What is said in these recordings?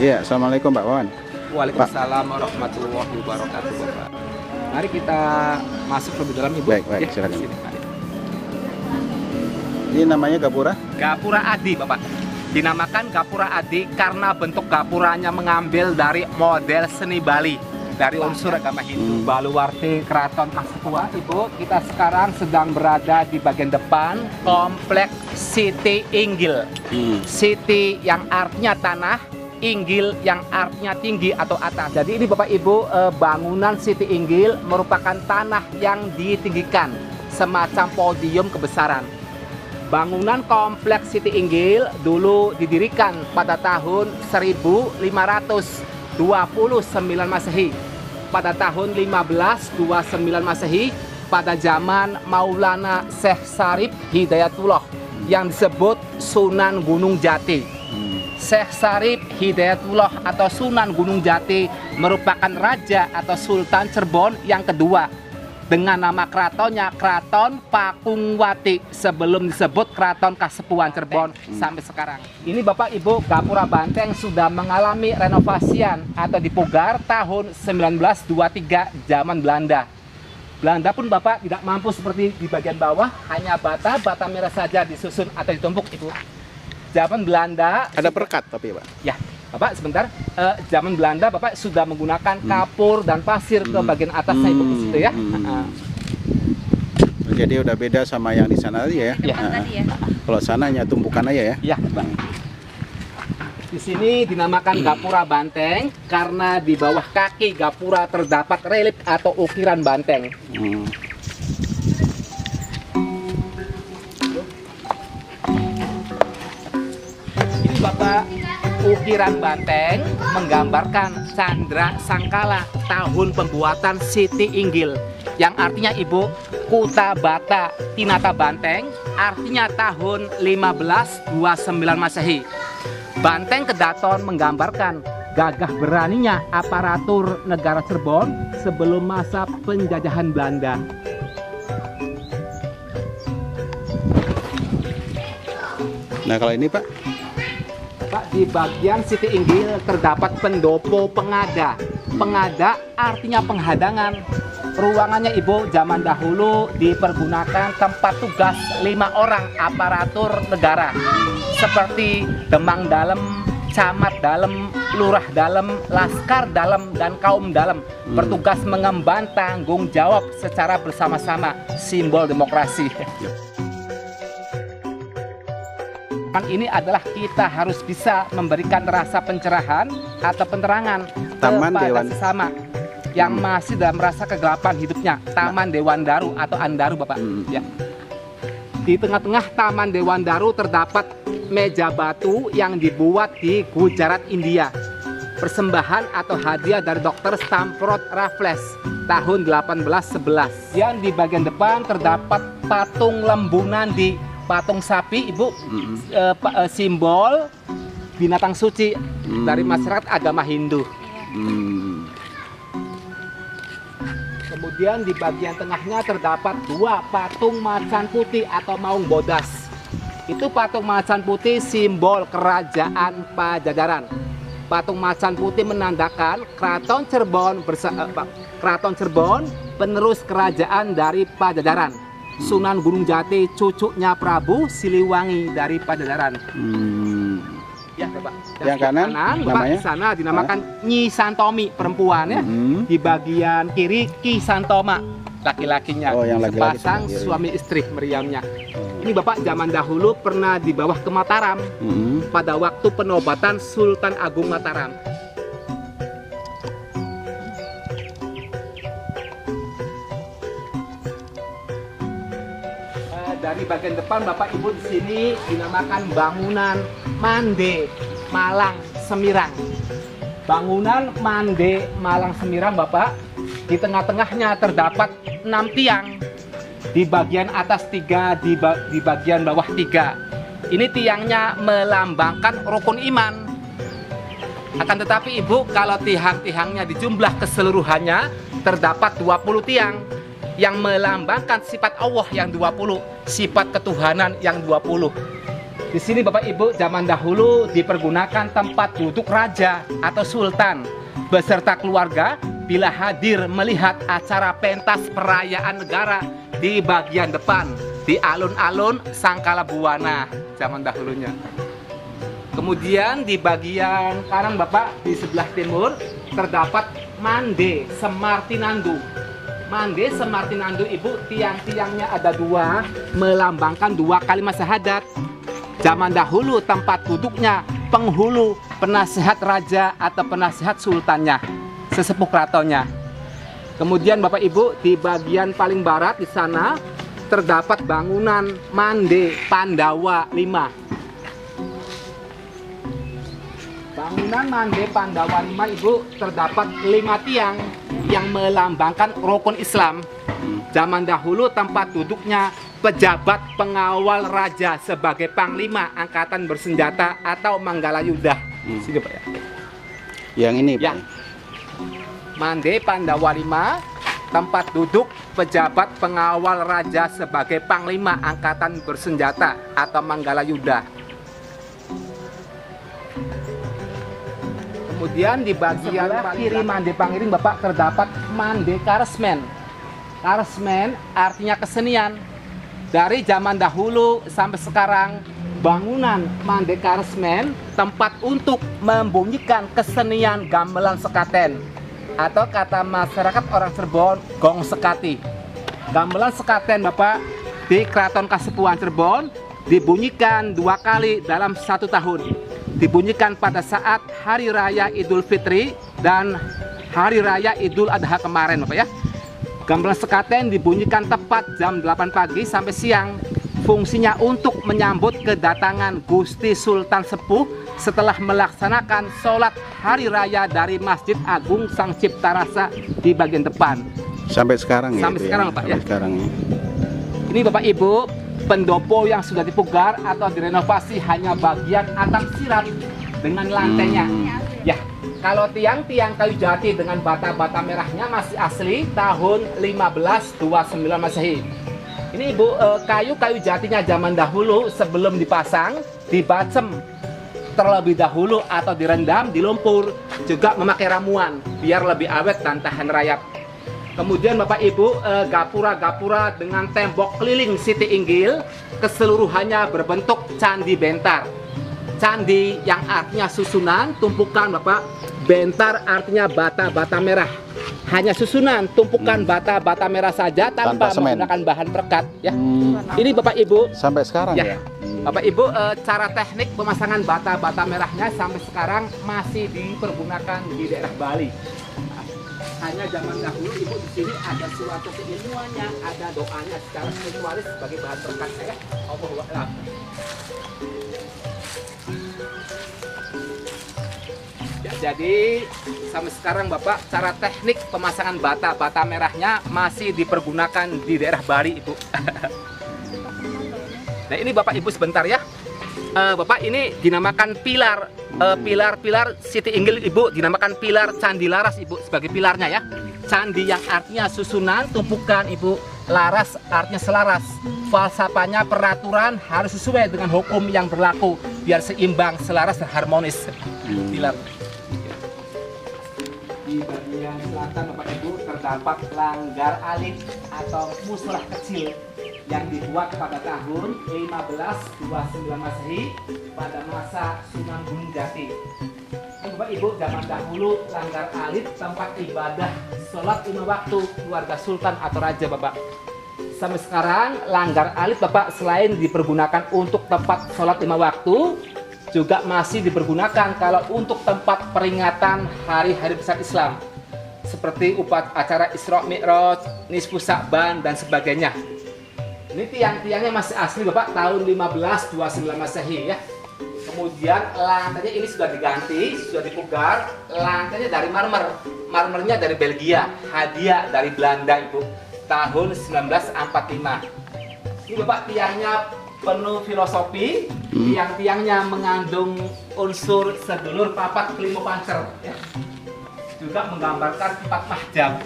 Iya, assalamualaikum Pak Wawan. Waalaikumsalam warahmatullahi wabarakatuh, Bapak. Mari kita masuk lebih dalam, Ibu. Baik, Ya, silakan. sini, mari. Ini namanya gapura? Gapura Adi, Bapak. Dinamakan Gapura Adi karena bentuk gapuranya mengambil dari model seni Bali, dari unsur agama Hindu. Baluwarti Keraton Kasepuhan, Ibu. Kita sekarang sedang berada di bagian depan kompleks Siti Inggil. Siti yang artinya tanah, Inggil yang artinya tinggi atau atas. Jadi ini Bapak Ibu, bangunan Siti Inggil merupakan tanah yang ditinggikan, semacam podium kebesaran. Bangunan kompleks Siti Inggil dulu didirikan pada tahun 1529 Masehi. Pada tahun 1529 Masehi, pada zaman Maulana Syekh Syarif Hidayatullah yang disebut Sunan Gunung Jati. Syekh Syarif Hidayatullah atau Sunan Gunung Jati merupakan raja atau sultan Cirebon yang kedua dengan nama keratonnya Keraton Pakungwati sebelum disebut Keraton Kasepuhan Cirebon sampai sekarang. Ini Bapak Ibu, Gapura Banteng sudah mengalami renovasian atau dipugar tahun 1923 zaman Belanda. Belanda pun Bapak tidak mampu seperti di bagian bawah, hanya bata merah saja disusun atau ditumpuk, Ibu. Zaman Belanda Ada perekat tapi Pak? ya, Bapak sebentar. Zaman Belanda Bapak sudah menggunakan kapur dan pasir ke bagian atasnya, Ibu, di situ ya. Jadi udah beda sama yang di sana aja ya? Ya. Tadi ya. Kalau sana hanya tumpukan aja ya? Ya, Pak. Di sini dinamakan Gapura Banteng karena di bawah kaki gapura terdapat relief atau ukiran banteng. Ini Bapak, ukiran banteng menggambarkan Candra Sangkala tahun pembuatan Siti Inggil, yang artinya Ibu, Kuta Bata Tinata Banteng, artinya tahun 1529 Masehi. Banteng Kedaton menggambarkan gagah beraninya aparatur negara Cirebon sebelum masa penjajahan Belanda. Nah kalau ini Pak? Pak, di bagian Siti Inggil terdapat pendopo pengada. Pengada artinya penghadangan. Ruangannya Ibu, zaman dahulu dipergunakan tempat tugas 5 orang aparatur negara, seperti Demang Dalem, Camat Dalem, Lurah Dalem, Laskar Dalem, dan Kaum Dalem, bertugas mengemban tanggung jawab secara bersama-sama, simbol demokrasi. Ini adalah kita harus bisa memberikan rasa pencerahan atau penerangan Taman kepada Dewan sesama yang masih dalam rasa kegelapan hidupnya. Taman Dewan Daru atau Andaru, Bapak. Ya. Di tengah-tengah Taman Dewan Daru terdapat meja batu yang dibuat di Gujarat, India. Persembahan atau hadiah dari Dr. Stamford Raffles tahun 1811. Yang di bagian depan terdapat patung lembunan di patung sapi, Ibu, simbol binatang suci dari masyarakat agama Hindu. Kemudian di bagian tengahnya terdapat 2 patung macan putih atau maung bodas. Itu patung macan putih simbol kerajaan Pajajaran. Patung macan putih menandakan Keraton Cirebon penerus kerajaan dari Pajajaran. Sunan Gunung Jati cucunya Prabu Siliwangi dari Pajajaran. Ya, Bapak. Yang kanan Bapak, namanya? di sana dinamakan Nyi Santomi perempuan ya. Di bagian kiri Ki Santoma laki-lakinya. Oh, yang laki-laki sepasang sebelah kiri. suami istri meriamnya. Ini Bapak zaman dahulu pernah di bawah ke Mataram pada waktu penobatan Sultan Agung Mataram. Dari bagian depan Bapak Ibu di sini dinamakan bangunan Mande Malang Semirang. Bangunan Mande Malang Semirang, Bapak, di tengah-tengahnya terdapat 6 tiang. Di bagian atas 3, di bagian bawah 3. Ini tiangnya melambangkan rukun iman. Akan tetapi Ibu, kalau tiang-tiangnya dijumlah keseluruhannya terdapat 20 tiang yang melambangkan sifat Allah yang 20, sifat ketuhanan yang 20. Di sini Bapak Ibu, zaman dahulu dipergunakan tempat duduk raja atau sultan beserta keluarga bila hadir melihat acara pentas perayaan negara di bagian depan di alun-alun Sangkala Buwana zaman dahulunya. Kemudian di bagian kanan Bapak, di sebelah timur terdapat Mande Semartinandu. Mande Semartinandu Ibu, tiang-tiangnya ada dua, melambangkan dua kalimat syahadat. Zaman dahulu tempat duduknya penghulu, penasihat raja atau penasihat sultannya, sesepuh keratonnya. Kemudian Bapak Ibu, di bagian paling barat di sana terdapat bangunan Mande Pandawa 5. Bangunan Mande Pandawa 5 Ibu terdapat 5 tiang yang melambangkan rukun Islam. Zaman dahulu tempat duduknya pejabat pengawal raja sebagai panglima angkatan bersenjata atau Manggalayuda. Sini Pak ya. Yang ini Pak. Ya. Mande Pandawa 5, tempat duduk pejabat pengawal raja sebagai panglima angkatan bersenjata atau Manggalayuda. Kemudian di bagian kiri Mande Pangiring Bapak terdapat Mande Karesmen. Karesmen artinya kesenian. Dari zaman dahulu sampai sekarang, bangunan Mande Karesmen tempat untuk membunyikan kesenian gamelan sekaten atau kata masyarakat orang Cirebon, gong sekati. Gamelan sekaten Bapak di Keraton Kasepuhan Cirebon dibunyikan 2 kali dalam 1 tahun. Dibunyikan pada saat Hari Raya Idul Fitri dan Hari Raya Idul Adha kemarin Bapak ya. Gamelan sekaten dibunyikan tepat jam 8 pagi sampai siang. Fungsinya untuk menyambut kedatangan Gusti Sultan Sepuh setelah melaksanakan sholat Hari Raya dari Masjid Agung Sang Cipta Rasa di bagian depan. Sampai sekarang ya? Sampai sekarang Pak ya. Sekarang ya. Ini Bapak Ibu, pendopo yang sudah dipugar atau direnovasi hanya bagian atap sirap dengan lantainya. Ya, kalau tiang-tiang kayu jati dengan bata-bata merahnya masih asli tahun 1529 Masehi. Ini Ibu, kayu-kayu jatinya zaman dahulu sebelum dipasang dibacem terlebih dahulu atau direndam di lumpur, juga memakai ramuan biar lebih awet dan tahan rayap. Kemudian Bapak Ibu, gapura-gapura dengan tembok keliling Siti Inggil keseluruhannya berbentuk candi bentar. Candi yang artinya susunan, tumpukan Bapak. Bentar artinya bata-bata merah. Hanya susunan, tumpukan bata-bata merah saja tanpa menggunakan bahan perekat ya. Ini Bapak Ibu sampai sekarang ya. Bapak Ibu, cara teknik pemasangan bata-bata merahnya sampai sekarang masih dipergunakan di daerah Bali. Hanya zaman dahulu Ibu di sini ada suatu keilmuannya, ada doanya secara spiritualis sebagai bahan perekat ya. Allahu Akbar. Ya, jadi sampai sekarang Bapak, cara teknik pemasangan bata-bata merahnya masih dipergunakan di daerah Bali Ibu. Nah ini Bapak Ibu sebentar ya. Bapak ini dinamakan pilar, pilar Siti Inggil Ibu, dinamakan pilar Candi Laras Ibu sebagai pilarnya ya. Candi yang artinya susunan, tumpukan Ibu, laras artinya selaras. Falsafahnya peraturan harus sesuai dengan hukum yang berlaku biar seimbang, selaras dan harmonis. Pilar. Di bagian selatan Bapak Ibu terdapat langgar alit atau muslah kecil yang dibuat pada tahun 1529 Masehi pada masa Sunan Gunung Jati. Bapak Ibu, zaman dahulu langgar alit tempat ibadah sholat 5 waktu keluarga sultan atau raja Bapak. Sampai sekarang langgar alit Bapak selain dipergunakan untuk tempat sholat 5 waktu, juga masih dipergunakan kalau untuk tempat peringatan hari-hari besar Islam seperti acara Isra Mi'raj, Nisfu Sa'ban dan sebagainya. Ini tiang-tiangnya masih asli Bapak tahun 1529 Masehi ya. Kemudian lantainya ini sudah diganti, sudah dipugar. Lantainya dari marmer, marmernya dari Belgia, hadiah dari Belanda Ibu tahun 1945. Ini Bapak tiangnya penuh filosofi, tiang-tiangnya mengandung unsur sedulur papat kelima pancer ya. Juga menggambarkan 4 mahjab.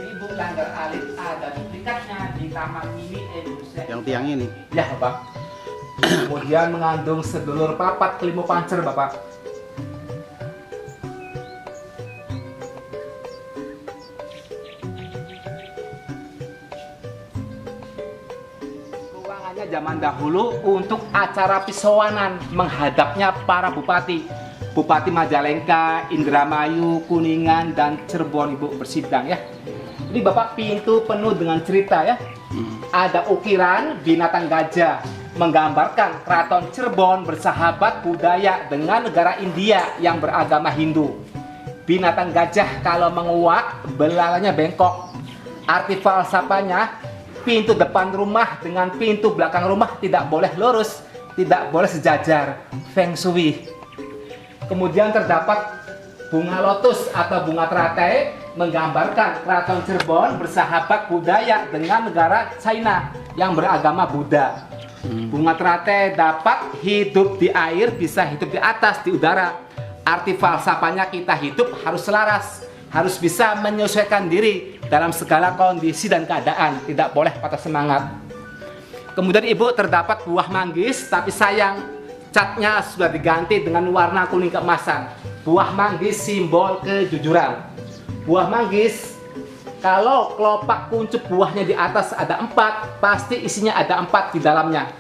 Ibu langgar alit ada duplikatnya di Taman Mini Indonesia. Yang tiang ini. Ya, Bapak. Kemudian mengandung sedulur papat kelima pancer, Bapak. Ruangannya zaman dahulu untuk acara pisauanan, menghadapnya para bupati. Bupati Majalengka, Indramayu, Kuningan, dan Cirebon, Ibu, bersidang ya. Ini Bapak pintu penuh dengan cerita ya. Ada ukiran binatang gajah menggambarkan keraton Cirebon bersahabat budaya dengan negara India yang beragama Hindu. Binatang gajah kalau menguak, belalainya bengkok. Arti falsafahnya, pintu depan rumah dengan pintu belakang rumah tidak boleh lurus, tidak boleh sejajar. Feng Shui. Kemudian terdapat bunga lotus atau bunga teratai menggambarkan keraton Cirebon bersahabat budaya dengan negara China yang beragama Buddha. Bunga teratai dapat hidup di air, bisa hidup di atas, di udara. Arti falsafahnya kita hidup harus selaras, harus bisa menyesuaikan diri dalam segala kondisi dan keadaan, tidak boleh patah semangat. Kemudian Ibu terdapat buah manggis, tapi sayang catnya sudah diganti dengan warna kuning keemasan. Buah manggis simbol kejujuran. Buah manggis, kalau kelopak kuncup buahnya di atas ada 4, pasti isinya ada 4 di dalamnya.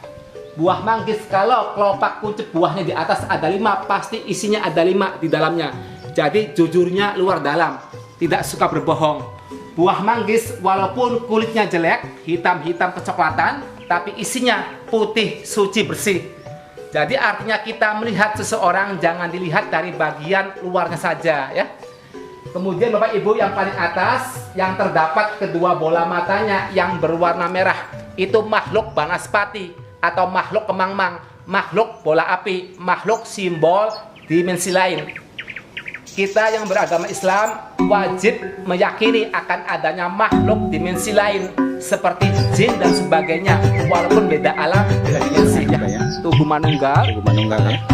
Buah manggis, kalau kelopak kuncup buahnya di atas ada 5, pasti isinya ada 5 di dalamnya. Jadi jujurnya luar dalam, tidak suka berbohong. Buah manggis walaupun kulitnya jelek, hitam-hitam kecoklatan, tapi isinya putih, suci, bersih. Jadi artinya kita melihat seseorang jangan dilihat dari bagian luarnya saja ya. Kemudian Bapak Ibu yang paling atas yang terdapat kedua bola matanya yang berwarna merah, itu makhluk banaspati atau makhluk kemangmang, makhluk bola api, makhluk simbol dimensi lain. Kita yang beragama Islam wajib meyakini akan adanya makhluk dimensi lain seperti jin dan sebagainya, walaupun beda alam, beda dimensi ya. Tugu Manunggal. Tugu Manunggal ya.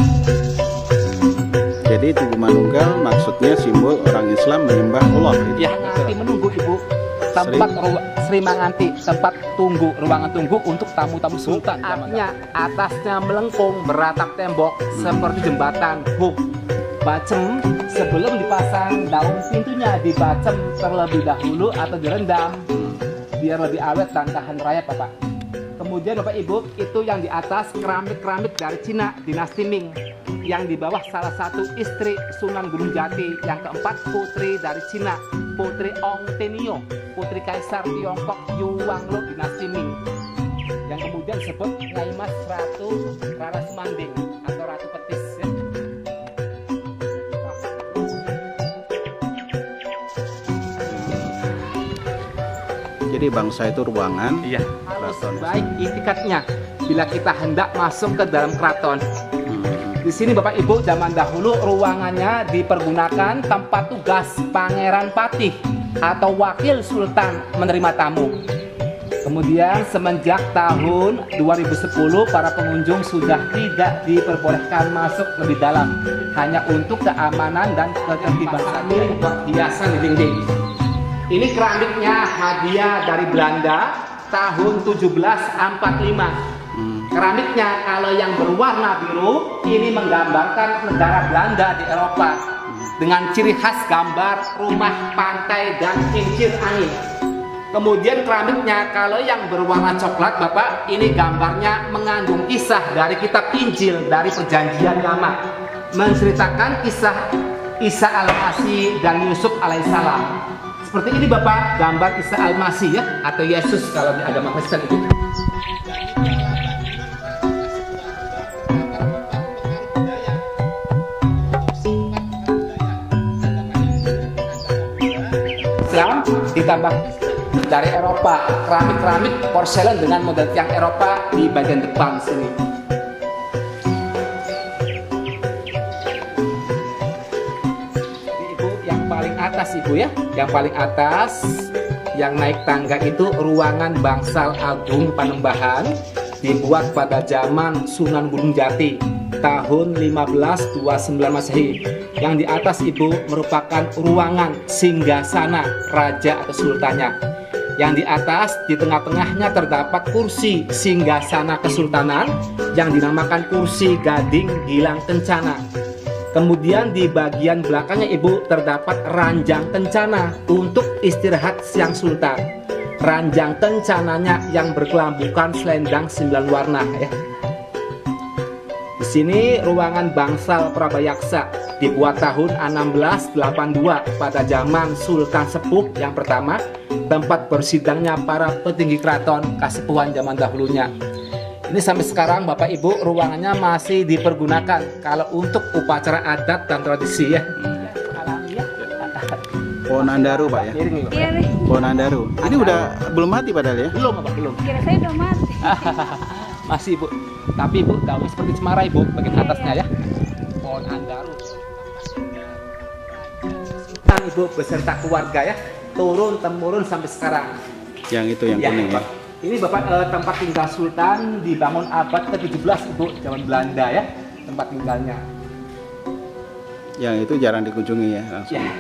Jadi Tugu Manunggal maksudnya simbol orang Islam menyembah Allah gitu. Ya, nanti menunggu Ibu. Tempat Sri Manganti, tempat tunggu, ruangan tunggu untuk tamu-tamu sultan. Artinya atasnya melengkung beratap tembok seperti jembatan hub. Bacem sebelum dipasang daun pintunya dibacem terlebih dahulu atau direndam biar lebih awet dan tahan rayap Bapak. Kemudian Bapak Ibu, itu yang di atas keramik-keramik dari Cina dinasti Ming, yang di bawah salah satu istri Sunan Gunung Jati, yang keempat putri dari Cina, Putri Ong Tenio, putri Kaisar Tiongkok Yuanglo dinasti Ming, yang kemudian disebut Nyai Mas Ratu Rara Semanding atau Ratu Petis ya. Jadi bangsa itu ruangan. Iya. Harus baik itikadnya bila kita hendak masuk ke dalam keraton. Di sini Bapak Ibu zaman dahulu ruangannya dipergunakan tempat tugas Pangeran Patih atau wakil sultan menerima tamu. Kemudian semenjak tahun 2010 para pengunjung sudah tidak diperbolehkan masuk lebih dalam, hanya untuk keamanan dan ketertiban. Ini buat hiasan di dinding. Ini keramiknya hadiah dari Belanda tahun 1745. Keramiknya kalau yang berwarna biru ini menggambarkan negara Belanda di Eropa dengan ciri khas gambar rumah, pantai, dan kincir angin. Kemudian keramiknya kalau yang berwarna coklat Bapak, ini gambarnya mengandung kisah dari kitab Injil dari Perjanjian Lama, menceritakan kisah Isa Al-Masih dan Yusuf alaihissalam. Seperti ini Bapak, gambar Isa Al-Masih ya, atau Yesus kalau di agama Kristen itu. Islam ditambah dari Eropa, keramik-keramik porselen dengan model tiang Eropa di bagian depan sini. Atas Ibu ya, yang paling atas yang naik tangga itu ruangan Bangsal Agung Panembahan, dibuat pada zaman Sunan Gunung Jati tahun 1529 Masehi. Yang di atas Ibu merupakan ruangan singgasana raja atau sultannya. Yang di atas, di tengah-tengahnya terdapat kursi singgasana kesultanan yang dinamakan kursi Gading Gilang Kencana. Kemudian di bagian belakangnya Ibu terdapat ranjang kencana untuk istirahat Sang Sultan. Ranjang kencananya yang berkelambukan selendang 9 warna ya. Di sini ruangan bangsal Prabayaksa dibuat tahun 1682 pada zaman Sultan Sepuh yang pertama, tempat bersidangnya para petinggi keraton Kasepuhan zaman dahulunya. Ini sampai sekarang Bapak Ibu ruangannya masih dipergunakan kalau untuk upacara adat dan tradisi ya. Pohon Andaru Pak ya. Iya nih. Pohon Andaru. Ini udah belum mati padahal ya. Belum Pak, belum. Kira saya udah mati. Masih Bu. Tapi Bu, daunnya seperti cemara Ibu bagian atasnya ya. Pohon Andaru. Ibu beserta keluarga ya, turun temurun sampai sekarang. Yang itu yang kuning ya. Pak. Ini Bapak tempat tinggal Sultan dibangun abad ke-17 Ibu, zaman Belanda ya, tempat tinggalnya. Yang itu jarang dikunjungi ya, langsung Ya.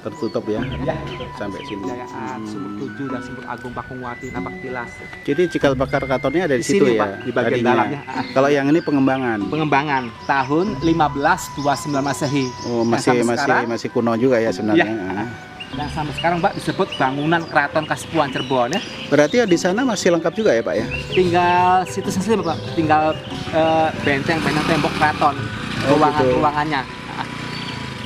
tertutup ya, Ya, sampai sini. Jayaan, Sumur 7 dan Sumur Agung Pakungwati, Napak Tilas. Jadi cikal bakar keratonnya ada di Di situ sini, ya, Pak, di bagian tadinya. dalamnya. Kalau yang ini pengembangan. Pengembangan tahun 1529 Masehi. Oh, Dan sampai sekarang, masih kuno juga ya sebenarnya. Ya. Dan sampai sekarang Pak disebut bangunan Keraton Kasepuhan Cirebon ya. Berarti di sana masih lengkap juga ya Pak ya? Tinggal situ saja Bapak, tinggal benteng-benteng tembok keraton, Oh, ruangannya.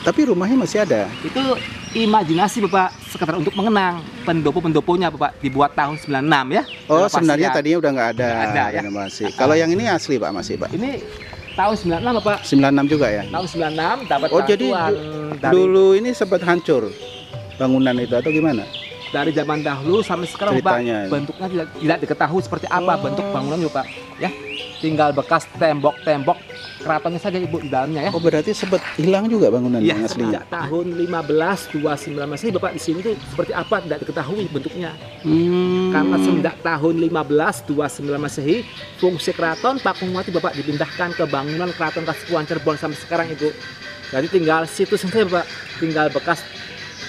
Tapi rumahnya masih ada. Itu imajinasi Bapak, sekedar untuk mengenang. Pendopo-pendoponya Bapak dibuat tahun 96 ya. Oh, Renovasian. sebenarnya tadinya udah nggak ada, Nggak ada, ya. renovasi. Kalau yang ini asli Pak, masih Pak? Ini tahun 96 Bapak. 96 juga ya? Tahun 96 dapat Oh, jadi bantuan dari, dulu ini sempat hancur bangunan itu atau gimana? dari zaman dahulu sampai sekarang Ceritanya, Bapak, bentuknya tidak diketahui seperti apa bentuk bangunannya Bapak ya. Tinggal bekas tembok-tembok keratonnya saja Ibu di dalamnya ya. Oh, berarti sempat hilang juga bangunan Iya, yang aslinya? sejak tahun 1529 Masehi Bapak di sini tuh seperti apa tidak diketahui bentuknya. Karena sejak tahun 1529 Masehi fungsi keraton Pakungwati Bapak dipindahkan ke bangunan Keraton Kasepuhan Cirebon sampai sekarang Ibu. Jadi tinggal situ saja Bapak, tinggal bekas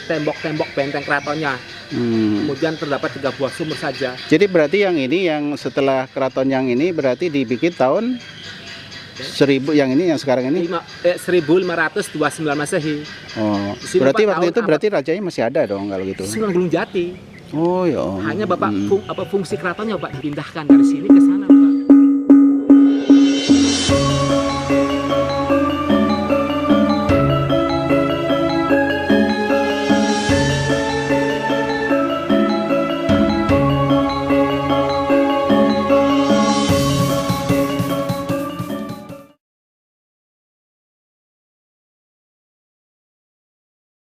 tembok-tembok benteng keratonnya. Kemudian terdapat 3 buah sumur saja. Jadi berarti yang ini yang setelah keraton yang ini berarti dibikin tahun 1000, yang ini yang sekarang ini? 1529 Masehi. Oh, Di sini, berarti Pak, waktu tahun itu berarti rajanya masih ada dong kalau gitu? Sunan Gunung Jati. Oh ya. Hanya Bapak fungsi keratonnya Bapak dipindahkan dari sini ke sana.